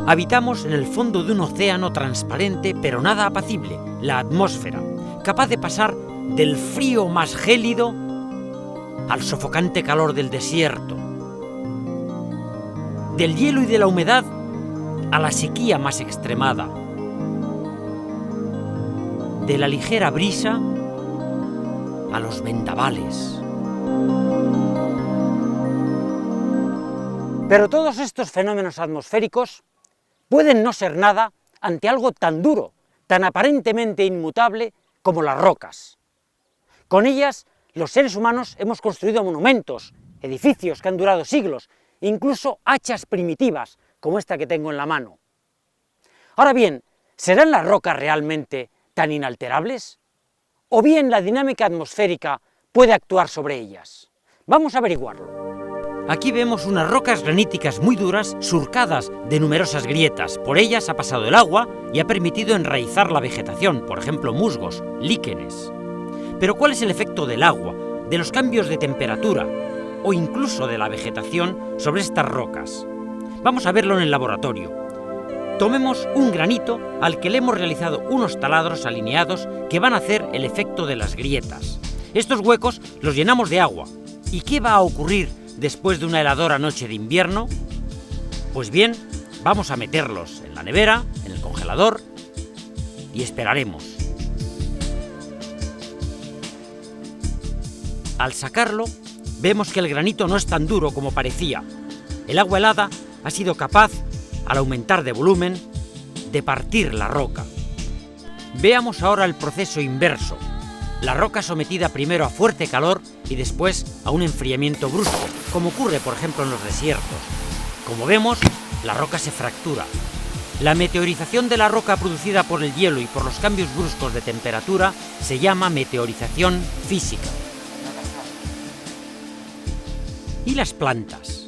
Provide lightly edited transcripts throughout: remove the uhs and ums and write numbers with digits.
Habitamos en el fondo de un océano transparente pero nada apacible, la atmósfera, capaz de pasar del frío más gélido al sofocante calor del desierto, del hielo y de la humedad a la sequía más extremada, de la ligera brisa a los vendavales. Pero todos estos fenómenos atmosféricos pueden no ser nada ante algo tan duro, tan aparentemente inmutable como las rocas. Con ellas, los seres humanos hemos construido monumentos, edificios que han durado siglos, incluso hachas primitivas, como esta que tengo en la mano. Ahora bien, ¿serán las rocas realmente tan inalterables? ¿O bien la dinámica atmosférica puede actuar sobre ellas? Vamos a averiguarlo. Aquí vemos unas rocas graníticas muy duras, surcadas de numerosas grietas. Por ellas ha pasado el agua y ha permitido enraizar la vegetación, por ejemplo musgos, líquenes. Pero ¿cuál es el efecto del agua, de los cambios de temperatura o incluso de la vegetación sobre estas rocas? Vamos a verlo en el laboratorio. Tomemos un granito al que le hemos realizado unos taladros alineados que van a hacer el efecto de las grietas. Estos huecos los llenamos de agua. ¿Y qué va a ocurrir después de una heladora noche de invierno? Pues bien, vamos a meterlos en la nevera, en el congelador, y esperaremos. Al sacarlo, vemos que el granito no es tan duro como parecía. El agua helada ha sido capaz, al aumentar de volumen, de partir la roca. Veamos ahora el proceso inverso. La roca sometida primero a fuerte calor y después a un enfriamiento brusco, como ocurre por ejemplo en los desiertos. Como vemos, la roca se fractura. La meteorización de la roca producida por el hielo y por los cambios bruscos de temperatura se llama meteorización física. ¿Y las plantas?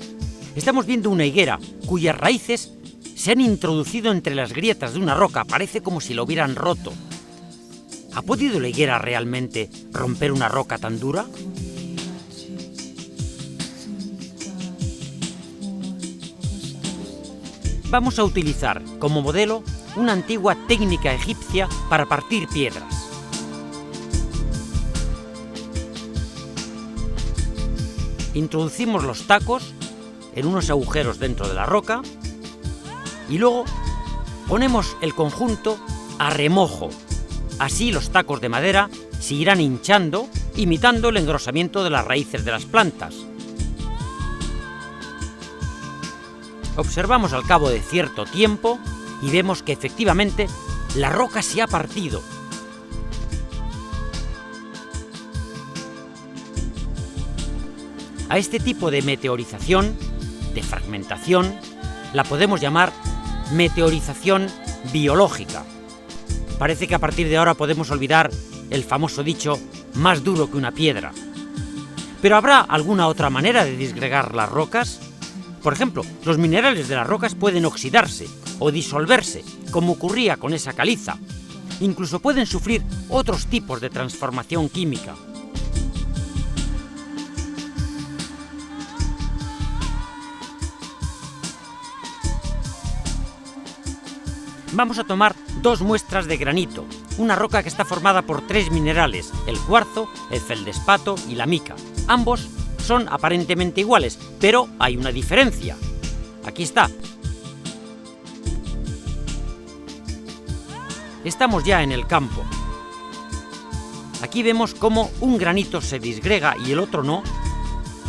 Estamos viendo una higuera cuyas raíces se han introducido entre las grietas de una roca, parece como si la hubieran roto. ¿Ha podido la higuera realmente romper una roca tan dura? Vamos a utilizar como modelo una antigua técnica egipcia para partir piedras. Introducimos los tacos en unos agujeros dentro de la roca y luego ponemos el conjunto a remojo. Así los tacos de madera se irán hinchando, imitando el engrosamiento de las raíces de las plantas. Observamos al cabo de cierto tiempo y vemos que efectivamente la roca se ha partido. A este tipo de meteorización, de fragmentación, la podemos llamar meteorización biológica. Parece que a partir de ahora podemos olvidar el famoso dicho más duro que una piedra. ¿Pero habrá alguna otra manera de disgregar las rocas? Por ejemplo, los minerales de las rocas pueden oxidarse o disolverse, como ocurría con esa caliza. Incluso pueden sufrir otros tipos de transformación química. Vamos a tomar dos muestras de granito, una roca que está formada por tres minerales, el cuarzo, el feldespato y la mica. Ambos son aparentemente iguales, pero hay una diferencia. Aquí está. Estamos ya en el campo. Aquí vemos cómo un granito se disgrega y el otro no.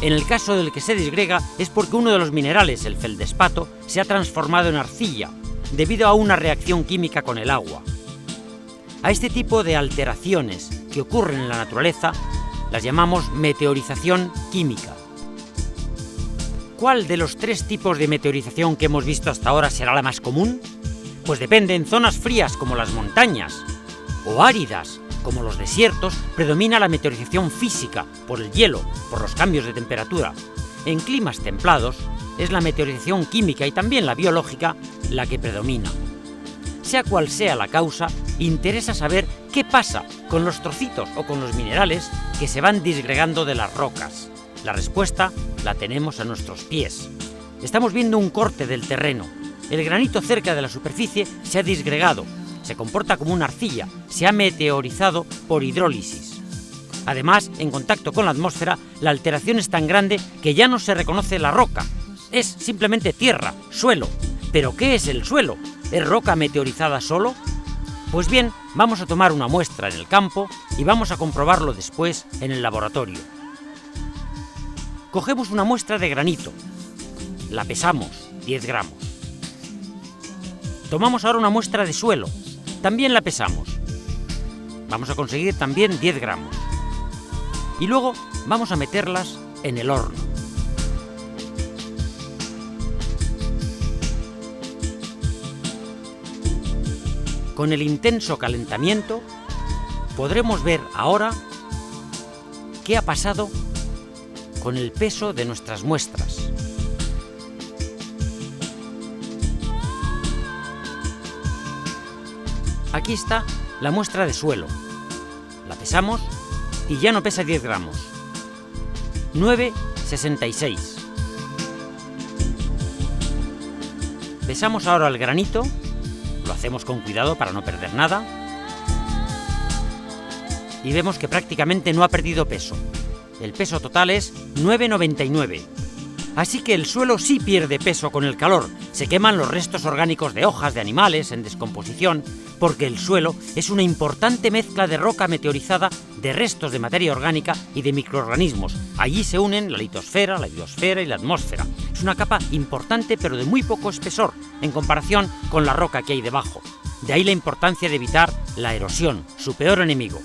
En el caso del que se disgrega es porque uno de los minerales, el feldespato, se ha transformado en arcilla, debido a una reacción química con el agua. A este tipo de alteraciones que ocurren en la naturaleza las llamamos meteorización química. ¿Cuál de los tres tipos de meteorización que hemos visto hasta ahora será la más común? Pues depende. En zonas frías como las montañas o áridas como los desiertos predomina la meteorización física por el hielo, por los cambios de temperatura. En climas templados es la meteorización química y también la biológica la que predomina. Sea cual sea la causa, interesa saber qué pasa con los trocitos o con los minerales que se van disgregando de las rocas. La respuesta la tenemos a nuestros pies. Estamos viendo un corte del terreno. El granito cerca de la superficie se ha disgregado, se comporta como una arcilla, se ha meteorizado por hidrólisis. Además, en contacto con la atmósfera, la alteración es tan grande que ya no se reconoce la roca. Es simplemente tierra, suelo. ¿Pero qué es el suelo? ¿Es roca meteorizada solo? Pues bien, vamos a tomar una muestra en el campo y vamos a comprobarlo después en el laboratorio. Cogemos una muestra de granito. La pesamos, 10 gramos. Tomamos ahora una muestra de suelo. También la pesamos. Vamos a conseguir también 10 gramos. Y luego vamos a meterlas en el horno. Con el intenso calentamiento podremos ver ahora qué ha pasado con el peso de nuestras muestras. Aquí está la muestra de suelo. La pesamos y ya no pesa 10 gramos. 9,66. Pesamos ahora el granito. Lo hacemos con cuidado para no perder nada. Y vemos que prácticamente no ha perdido peso. El peso total es 9,99. Así que el suelo sí pierde peso con el calor. Se queman los restos orgánicos de hojas de animales en descomposición, porque el suelo es una importante mezcla de roca meteorizada, de restos de materia orgánica y de microorganismos. Allí se unen la litosfera, la biosfera y la atmósfera. Es una capa importante pero de muy poco espesor en comparación con la roca que hay debajo. De ahí la importancia de evitar la erosión, su peor enemigo.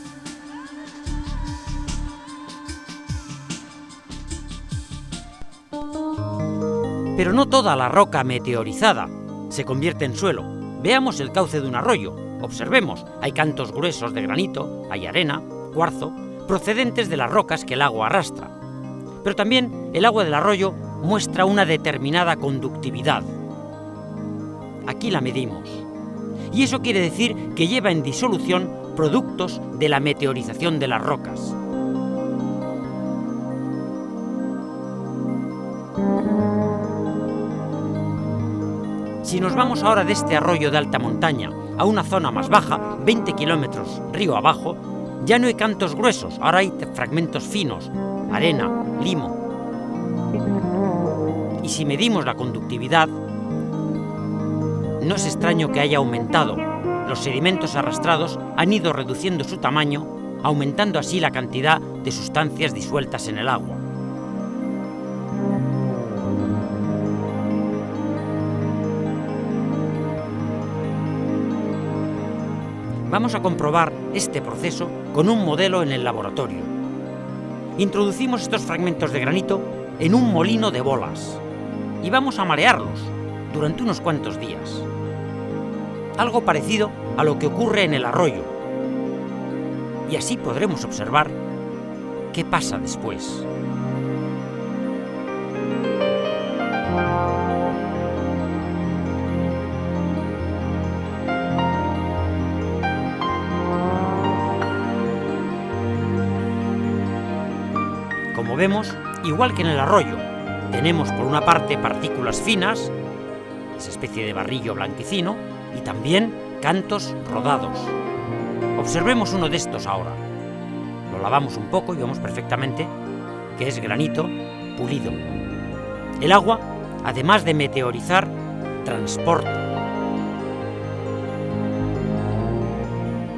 Pero no toda la roca meteorizada se convierte en suelo. Veamos el cauce de un arroyo. Observemos, hay cantos gruesos de granito, hay arena, cuarzo, procedentes de las rocas que el agua arrastra. Pero también el agua del arroyo muestra una determinada conductividad. Aquí la medimos. Y eso quiere decir que lleva en disolución productos de la meteorización de las rocas. Si nos vamos ahora de este arroyo de alta montaña a una zona más baja, 20 kilómetros río abajo, ya no hay cantos gruesos, ahora hay fragmentos finos, arena, limo. Y si medimos la conductividad, no es extraño que haya aumentado. Los sedimentos arrastrados han ido reduciendo su tamaño, aumentando así la cantidad de sustancias disueltas en el agua. Vamos a comprobar este proceso con un modelo en el laboratorio. Introducimos estos fragmentos de granito en un molino de bolas y vamos a marearlos durante unos cuantos días. Algo parecido a lo que ocurre en el arroyo. Y así podremos observar qué pasa después. Como vemos, igual que en el arroyo, tenemos por una parte partículas finas, esa especie de barrillo blanquecino, y también cantos rodados. Observemos uno de estos ahora. Lo lavamos un poco y vemos perfectamente que es granito pulido. El agua, además de meteorizar, transporta.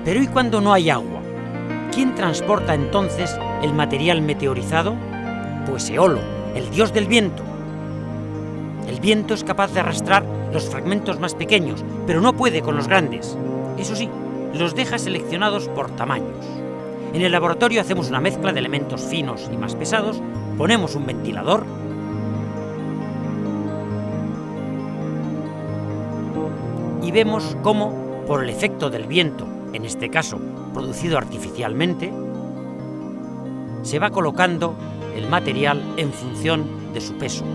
Pero ¿y cuando no hay agua? ¿Quién transporta entonces el material meteorizado? Pues Eolo, el dios del viento. El viento es capaz de arrastrar los fragmentos más pequeños, pero no puede con los grandes. Eso sí, los deja seleccionados por tamaños. En el laboratorio hacemos una mezcla de elementos finos y más pesados, ponemos un ventilador y vemos cómo, por el efecto del viento, en este caso producido artificialmente, se va colocando el material en función de su peso.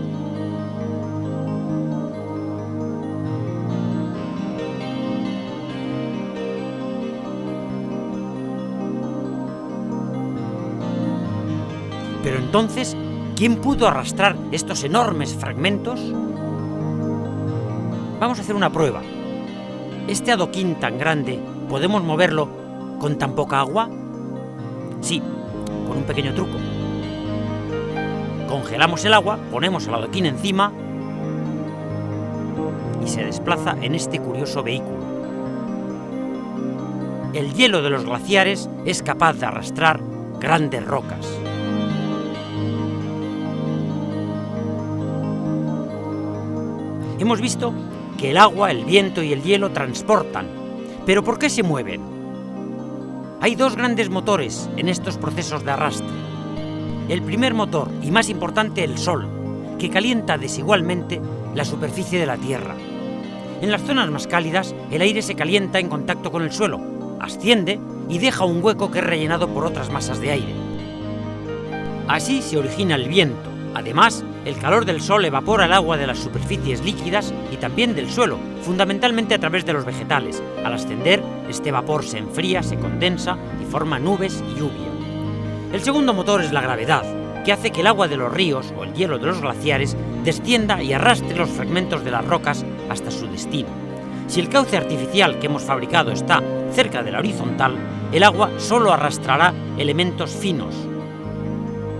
Pero entonces, ¿quién pudo arrastrar estos enormes fragmentos? Vamos a hacer una prueba. ¿Este adoquín tan grande podemos moverlo con tan poca agua? Sí, con un pequeño truco. Congelamos el agua, ponemos el adoquín encima y se desplaza en este curioso vehículo. El hielo de los glaciares es capaz de arrastrar grandes rocas. Hemos visto que el agua, el viento y el hielo transportan. ¿Pero por qué se mueven? Hay dos grandes motores en estos procesos de arrastre. El primer motor, y más importante, el Sol, que calienta desigualmente la superficie de la Tierra. En las zonas más cálidas, el aire se calienta en contacto con el suelo, asciende y deja un hueco que es rellenado por otras masas de aire. Así se origina el viento. Además, el calor del sol evapora el agua de las superficies líquidas y también del suelo, fundamentalmente a través de los vegetales. Al ascender, este vapor se enfría, se condensa y forma nubes y lluvia. El segundo motor es la gravedad, que hace que el agua de los ríos o el hielo de los glaciares descienda y arrastre los fragmentos de las rocas hasta su destino. Si el cauce artificial que hemos fabricado está cerca de la horizontal, el agua solo arrastrará elementos finos.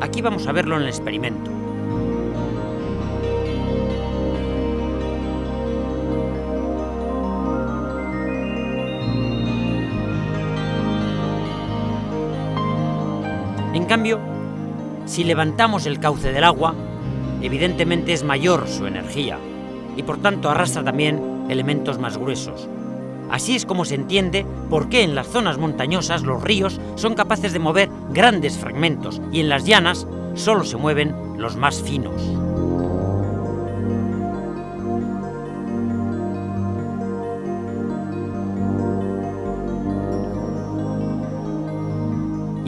Aquí vamos a verlo en el experimento. En cambio, si levantamos el cauce del agua, evidentemente es mayor su energía y por tanto arrastra también elementos más gruesos. Así es como se entiende por qué en las zonas montañosas los ríos son capaces de mover grandes fragmentos y en las llanas solo se mueven los más finos.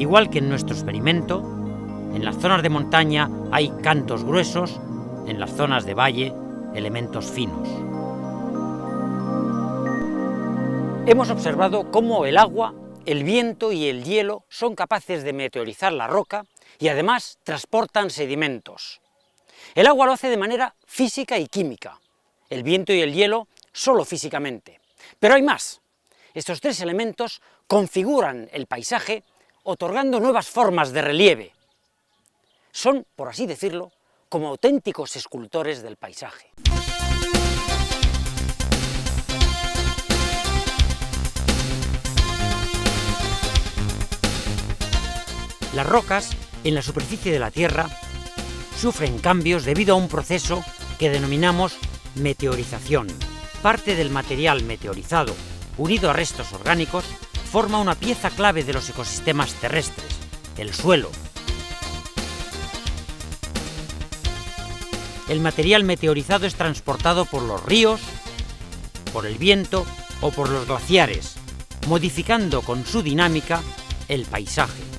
Igual que en nuestro experimento, en las zonas de montaña hay cantos gruesos, en las zonas de valle, elementos finos. Hemos observado cómo el agua, el viento y el hielo son capaces de meteorizar la roca y además transportan sedimentos. El agua lo hace de manera física y química, el viento y el hielo solo físicamente. Pero hay más. Estos tres elementos configuran el paisaje otorgando nuevas formas de relieve. Son, por así decirlo, como auténticos escultores del paisaje. Las rocas, en la superficie de la Tierra, sufren cambios debido a un proceso que denominamos meteorización. Parte del material meteorizado, unido a restos orgánicos, forma una pieza clave de los ecosistemas terrestres, el suelo. El material meteorizado es transportado por los ríos, por el viento o por los glaciares, modificando con su dinámica el paisaje.